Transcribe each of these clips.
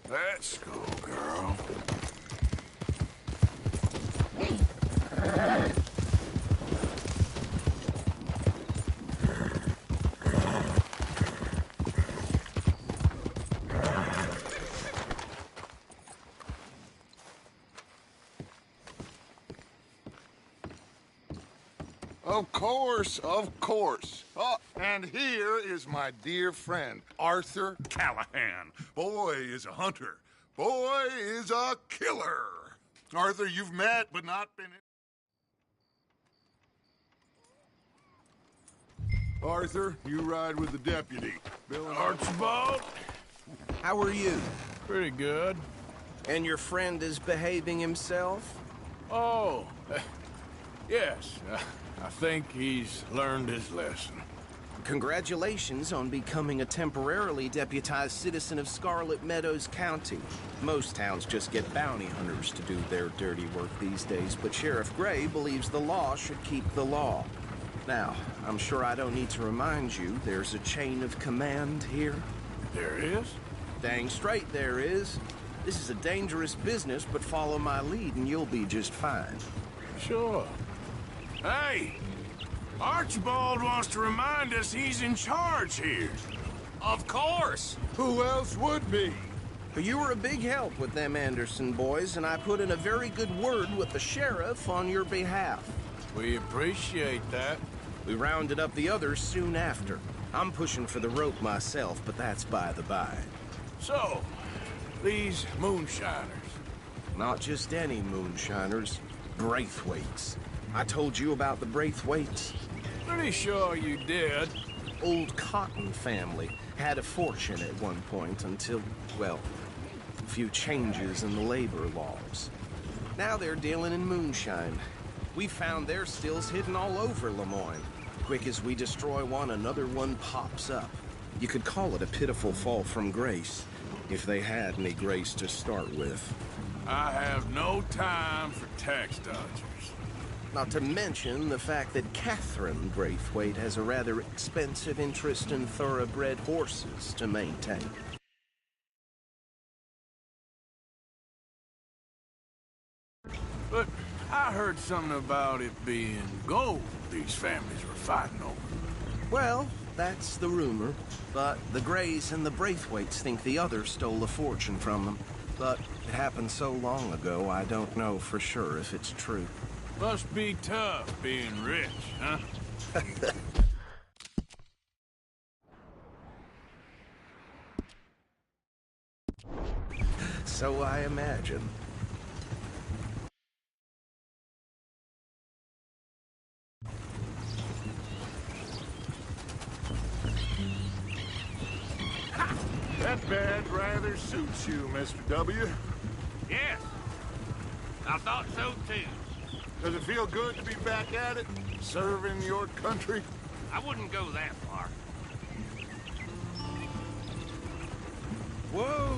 Let's go, girl. Of course, of course. Oh, and here is my dear friend, Arthur Callahan. Boy is a hunter. Boy is a killer. Arthur, you've met, but not been... Arthur, you ride with the deputy. Bill and Archibald? How are you? Pretty good. And your friend is behaving himself? Oh, yes. I think he's learned his lesson. Congratulations on becoming a temporarily deputized citizen of Scarlet Meadows County. Most towns just get bounty hunters to do their dirty work these days, but Sheriff Gray believes the law should keep the law. Now, I'm sure I don't need to remind you, there's a chain of command here. There is? Dang straight there is. This is a dangerous business, but follow my lead and you'll be just fine. Sure. Hey! Archibald wants to remind us he's in charge here. Of course! who else would be? You were a big help with them Anderson boys, and I put in a very good word with the sheriff on your behalf. We appreciate that. We rounded up the others soon after. I'm pushing for the rope myself, but that's by the by. So, these moonshiners. Not just any moonshiners, Braithwaites. I told you about the Braithwaites. Pretty sure you did. Old Cotton family had a fortune at one point until, well, a few changes in the labor laws. Now they're dealing in moonshine. We found their stills hidden all over Lemoyne. Quick as we destroy one, another one pops up. You could call it a pitiful fall from grace, if they had any grace to start with. I have no time for tax dodgers. Not to mention the fact that Catherine Braithwaite has a rather expensive interest in thoroughbred horses to maintain. But I heard something about it being gold these families were fighting over. Well, that's the rumor. But the Grays and the Braithwaites think the others stole a fortune from them. But it happened so long ago, I don't know for sure if it's true. Must be tough being rich, huh? So I imagine. That bed rather suits you, Mr. W. Yes. I thought so too. Does it feel good to be back at it, serving your country? I wouldn't go that far. Whoa!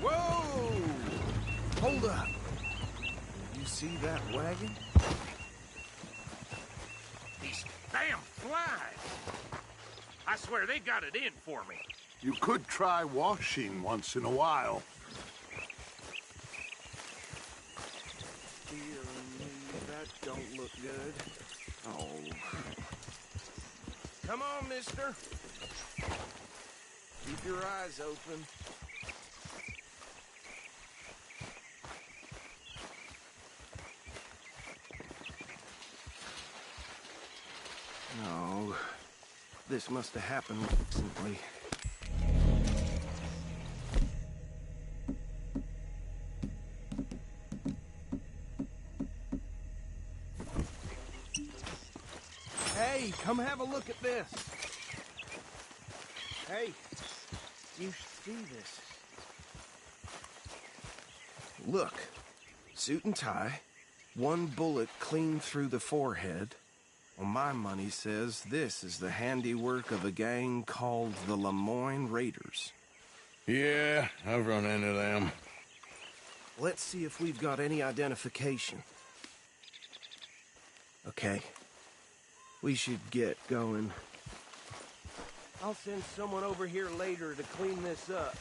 Whoa! Hold up. You see that wagon? These damn flies! I swear they got it in for me. You could try washing once in a while. Dear me, that don't look good. Oh. Come on, mister. Keep your eyes open. No. This must have happened recently. Hey, come have a look at this. Hey, you see this? Look, suit and tie, one bullet clean through the forehead. Well, my money says this is the handiwork of a gang called the Lemoyne Raiders. Yeah, I've run into them. Let's see if we've got any identification. Okay. We should get going. I'll send someone over here later to clean this up.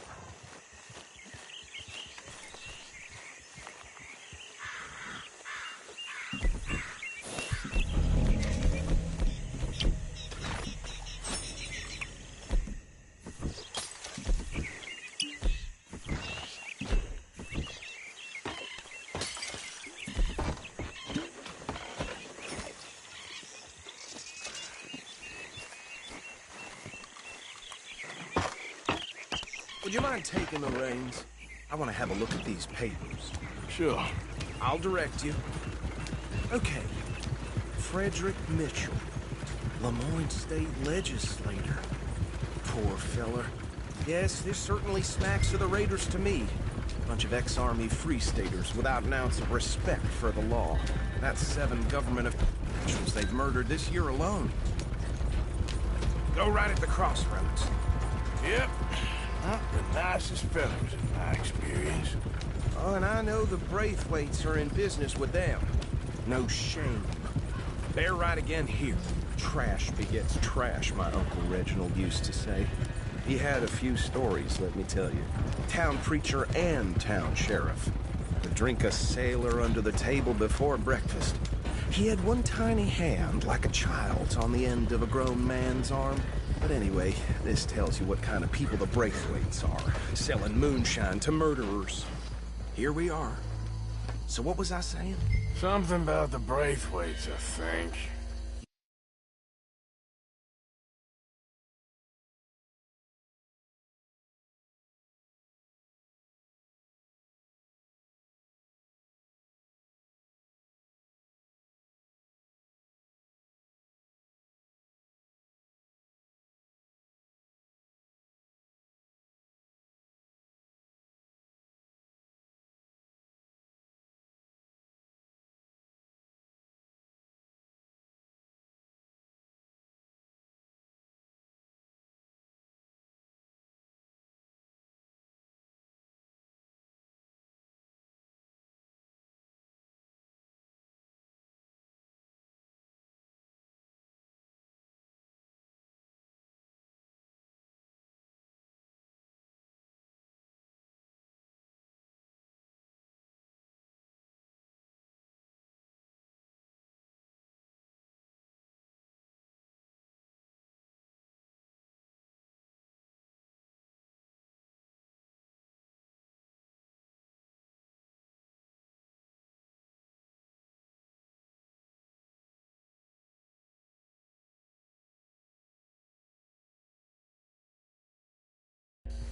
Would you mind taking the reins? I want to have a look at these papers. Sure. I'll direct you. Okay. Frederick Mitchell, Lemoyne State Legislator. Poor feller. Yes, this certainly smacks of the Raiders to me. Bunch of ex-Army Free Staters without an ounce of respect for the law. That's 7 government officials they've murdered this year alone. Go right at the crossroads. Yep. Not the nicest fellows in my experience. Oh, and I know the Braithwaites are in business with them. No shame. They're right again here. Trash begets trash, my Uncle Reginald used to say. He had a few stories, let me tell you. Town preacher and town sheriff. Would drink a sailor under the table before breakfast. He had one tiny hand, like a child's, on the end of a grown man's arm. But anyway, this tells you what kind of people the Braithwaites are, selling moonshine to murderers. Here we are. So what was I saying? Something about the Braithwaites, I think.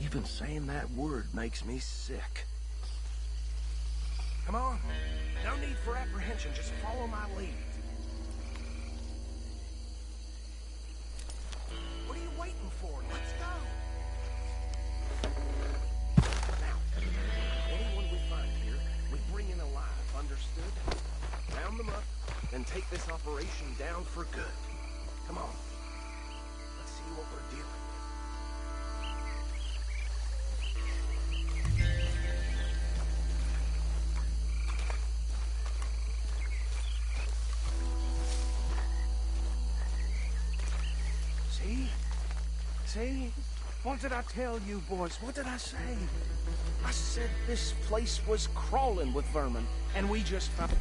Even saying that word makes me sick. Come on. No need for apprehension. Just follow my lead. What are you waiting for? Let's go. Now, anyone we find here, we bring in alive, understood? Round them up, then take this operation down for good. Come on. Let's see what we're dealing with. See? What did I tell you, boys? What did I say? I said this place was crawling with vermin, and we just found...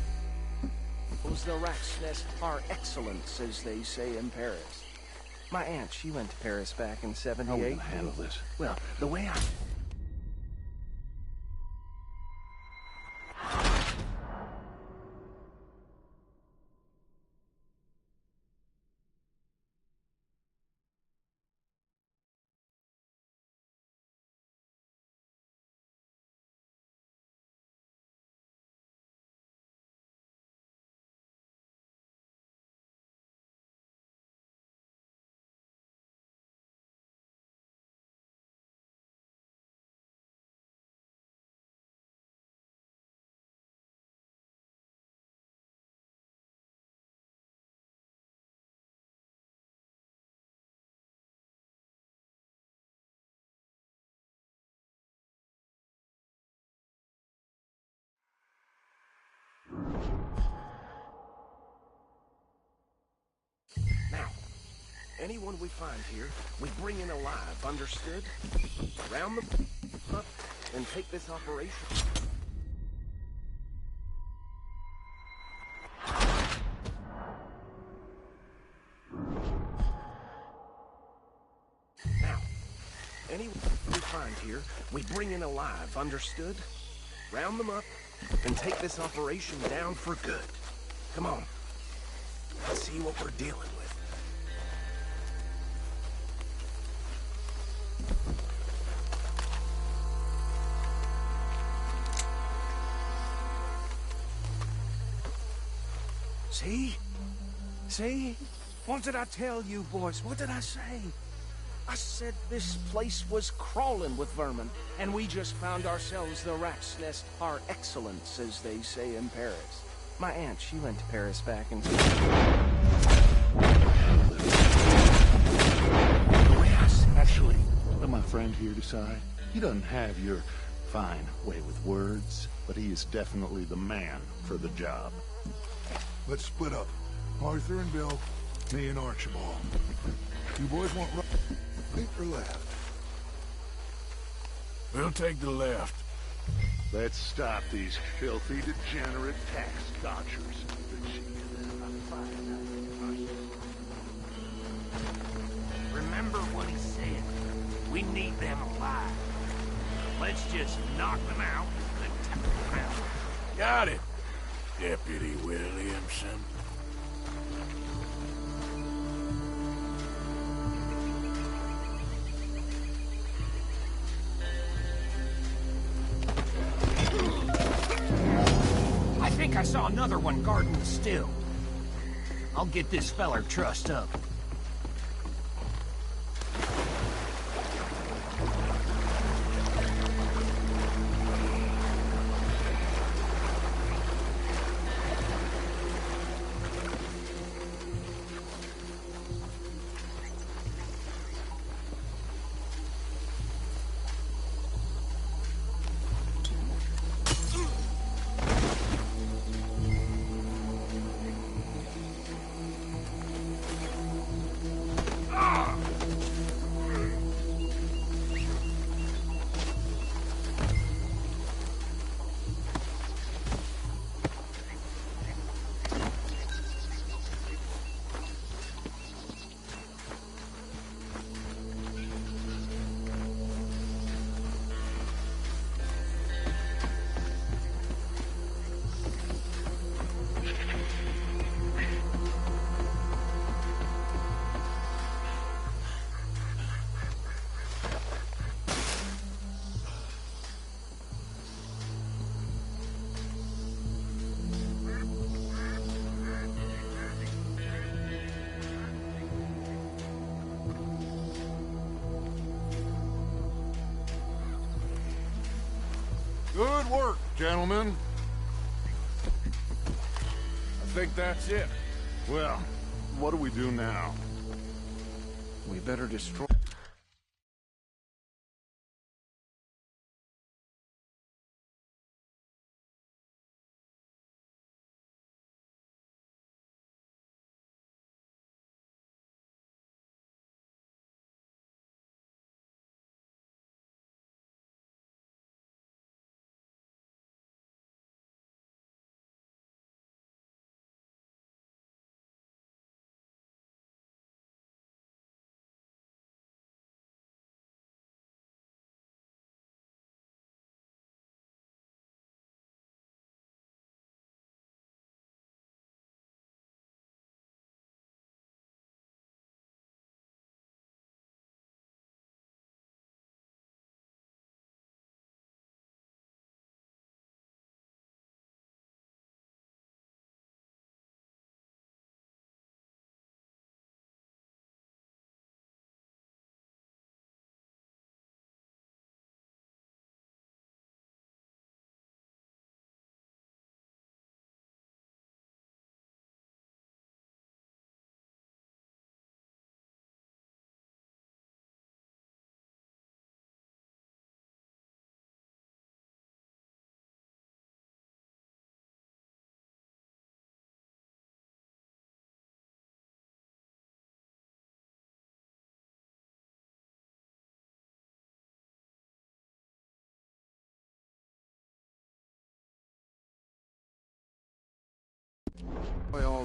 The rat's nest par excellence, as they say in Paris. My aunt, she went to Paris back in '78. How are we gonna handle this? Well, the way I... Now, anyone we find here, we bring in alive, understood? Round them up, and take this operation... Now, anyone we find here, we bring in alive, understood? Round them up, and take this operation down for good. Come on. Let's see what we're dealing with. See? See? What did I tell you, boys? What did I say? I said this place was crawling with vermin, and we just found ourselves the rat's nest par excellence, as they say in Paris. My aunt, she went to Paris back in... Actually, let my friend here decide. He doesn't have your fine way with words, but he is definitely the man for the job. Let's split up. Arthur and Bill, me and Archibald. You boys want right or left? We'll take the left. Let's stop these filthy, degenerate tax dodgers. Remember what he said. We need them alive. Let's just knock them out and tap them out. Got it, Deputy Williamson. I think I saw another one guarding the still. I'll get this feller trussed up. Good work, gentlemen. I think that's it. Well, what do we do now? We better destroy...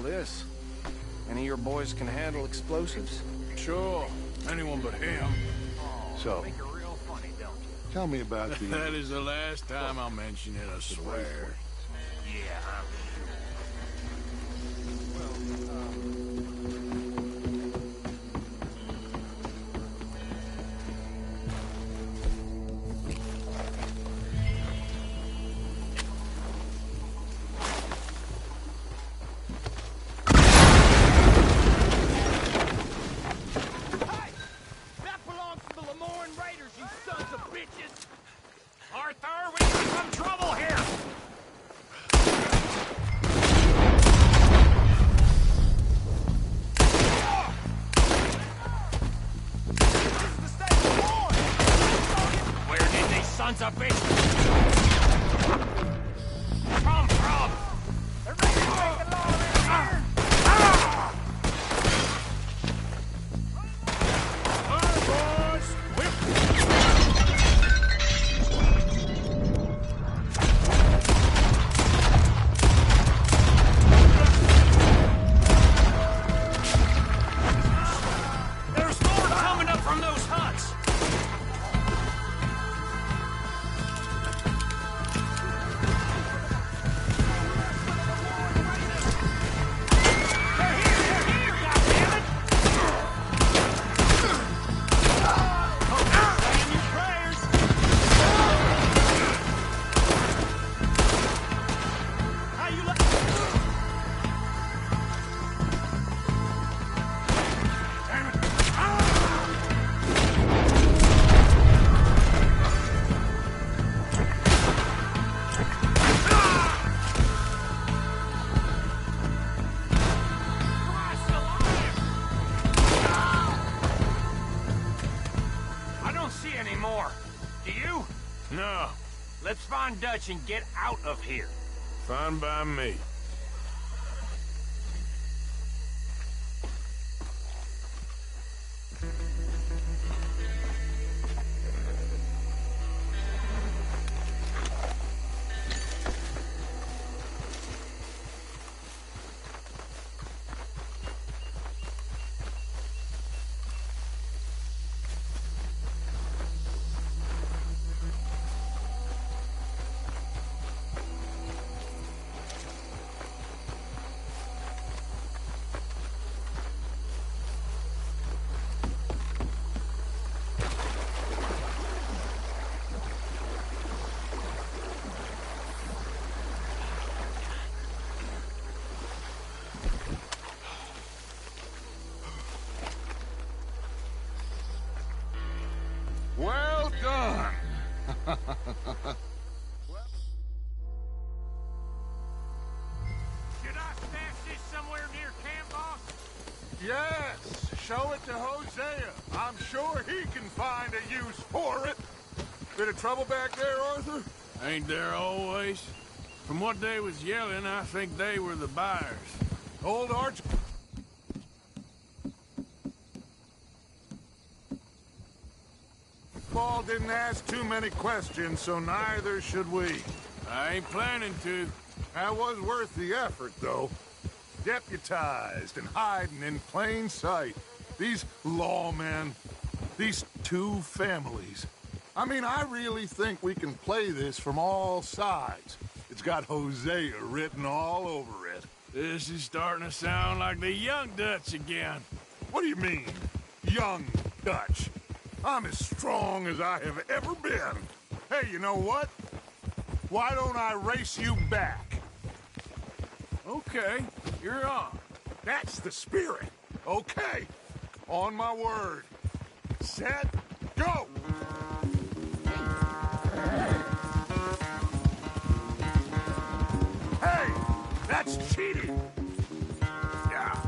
all this. Any of your boys can handle explosives? Sure, anyone but him. So, Make it real funny, don't you? tell me about the... That is the last time I'll mention it, I swear. Yeah, I'm sure. Lemoran Raiders, you sons of bitches! Arthur, we got some trouble here! This is the state of war! Where did these sons of bitches come from? They're ready to make the law around here! No. Let's find Dutch and get out of here. Fine by me. Well done. Should I stash this somewhere near camp, boss? Yes, show it to Hosea. I'm sure he can find a use for it. Bit of trouble back there, Arthur? Ain't there always? From what they was yelling, I think they were the buyers. Old Arch... Paul didn't ask too many questions, so neither should we. I ain't planning to. That was worth the effort, though. Deputized and hiding in plain sight. These lawmen, these two families. I mean, I really think we can play this from all sides. It's got Hosea written all over it. This is starting to sound like the young Dutch again. What do you mean, young Dutch? I'm as strong as I have ever been. Hey, you know what? Why don't I race you back? Okay, you're on. That's the spirit. Okay, on my word. Set, go! Hey, that's cheating. Yeah.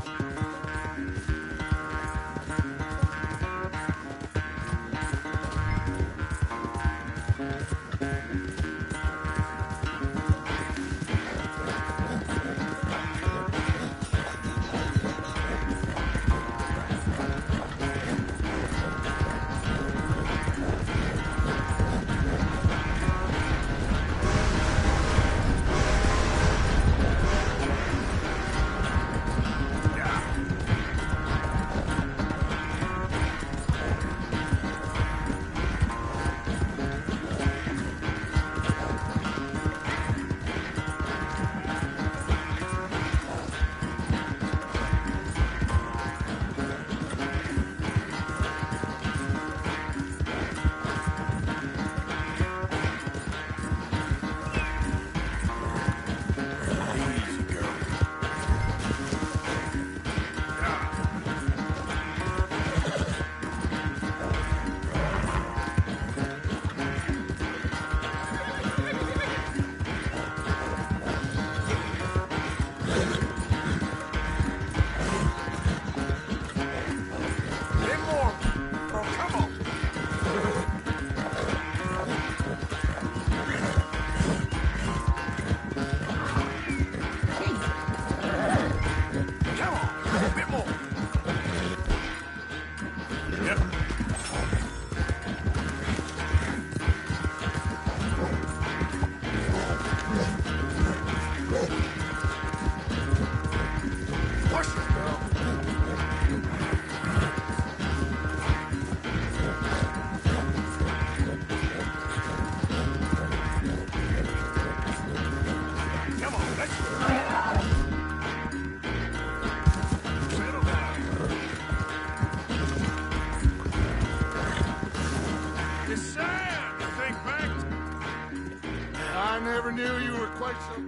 never knew you were quite so...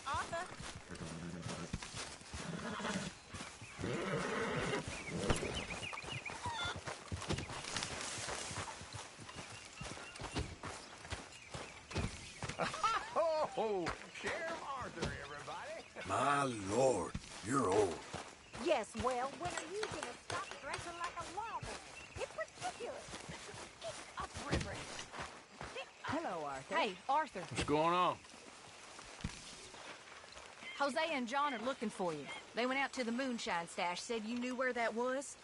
Arthur. Oh, Sheriff Arthur, everybody. My lord, you're old. Yes, well, when are you gonna stop dressing like a lawman? It's ridiculous. Get up, Reverend. Hello, Arthur. Hey, Arthur. What's going on? Jose and John are looking for you. They went out to the moonshine stash, said you knew where that was.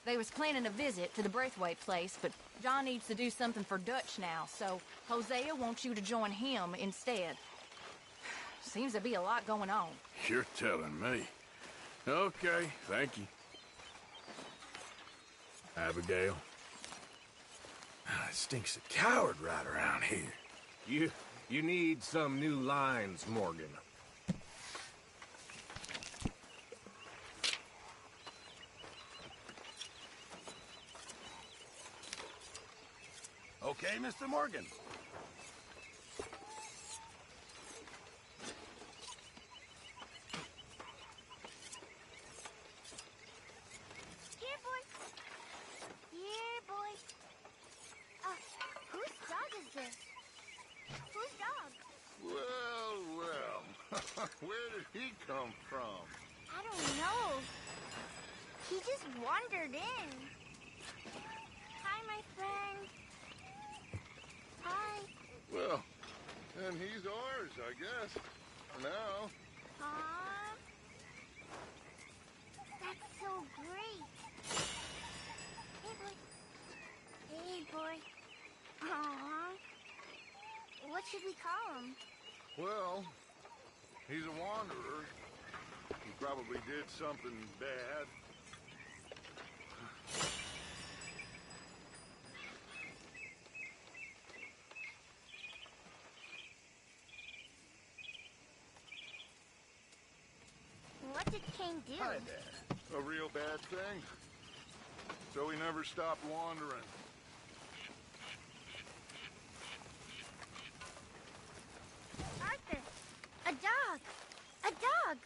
They was planning a visit to the Braithwaite place, but John needs to do something for Dutch now, so Hosea wants you to join him instead. Seems to be a lot going on. You're telling me. Okay, thank you. Abigail. It stinks of coward right around here. You need some new lines, Morgan. Okay, Mr. Morgan. Here, boy. Here, boy. Whose dog is this? Whose dog? Well, well. Where did he come from? I don't know. He just wandered in. Hi, my friend. Hi. Well, and he's ours, I guess. For now. Aw. That's so great. Hey, boy. Hey, boy. Aw. What should we call him? Well, he's a wanderer. He probably did something bad. What did Cain do? Hi there. A real bad thing. So he never stopped wandering. Arthur, a dog. A dog.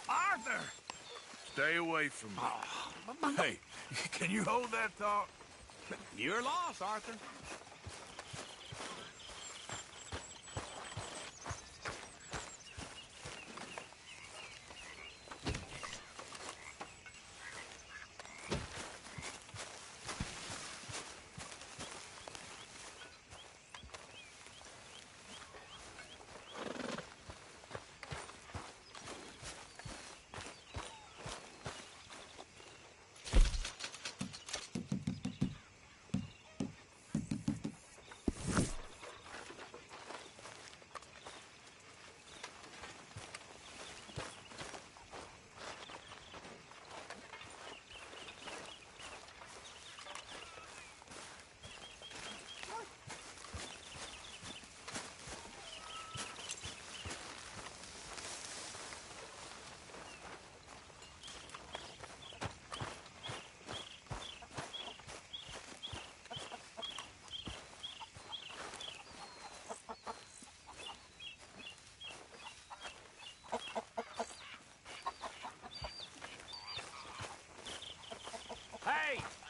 Arthur! Stay away from me. Hey, can you hold that thought? You're lost, Arthur.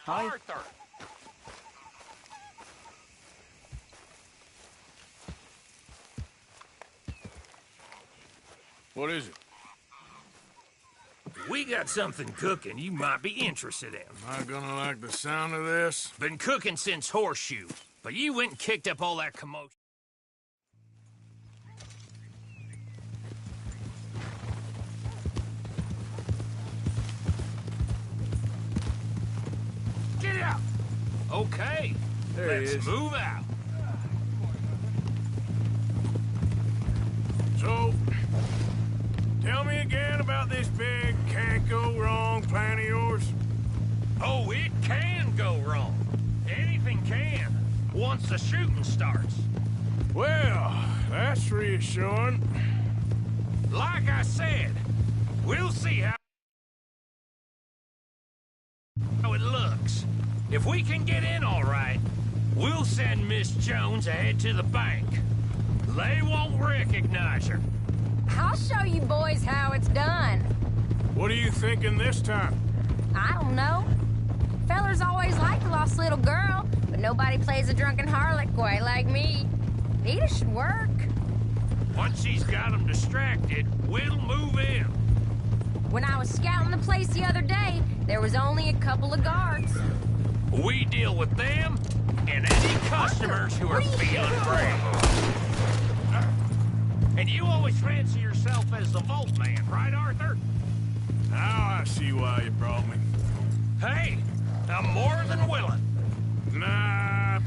Hi. Arthur! What is it? We got something cooking you might be interested in. Am I gonna like the sound of this? Been cooking since Horseshoe, but you went and kicked up all that commotion. Get out! Okay, There he let's is. move out. So, tell me again about this big can't-go-wrong plan of yours. Oh, it can go wrong. Anything can, once the shooting starts. Well, that's reassuring. Like I said, we'll see how it looks. If we can get in all right, we'll send Miss Jones ahead to the bank. They won't recognize her. I'll show you boys how it's done. What are you thinking this time? I don't know. Fellers always like a lost little girl, but nobody plays a drunken harlot quite like me. Nita should work. Once she's got them distracted, we'll move in. When I was scouting the place the other day, there was only a couple of guards. We deal with them and any customers who are feeling brave. And you always fancy yourself as the Vault Man, right, Arthur? Now I see why you brought me. Hey, I'm more than willing. Nah,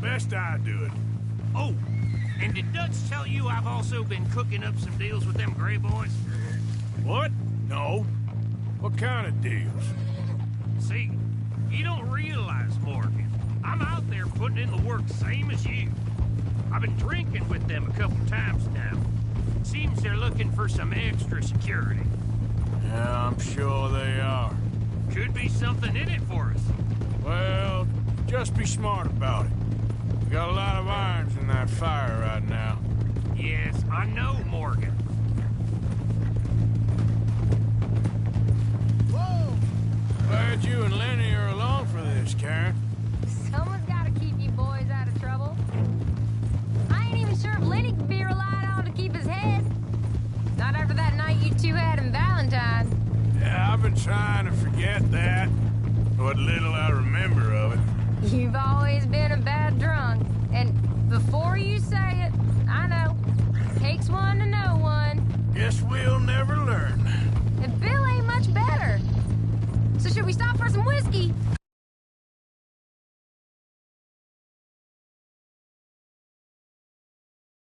Best I do it. Oh, and did Dutch tell you I've also been cooking up some deals with them Gray Boys? What? No. What kind of deals? See, you don't realize, Morgan. I'm out there putting in the work same as you. I've been drinking with them a couple times now. Seems they're looking for some extra security. Yeah, I'm sure they are. Could be something in it for us. Well, just be smart about it. We got a lot of irons in that fire right now. Yes, I know, Morgan. Whoa! Glad you and Lenny are along for this, Karen. Someone's gotta keep you boys out of trouble. I ain't even sure if Lenny can be relied on to keep his head. Not after that night you two had in Valentine. Yeah, I've been trying to forget that. What little I remember of it. You've always been a bad drunk.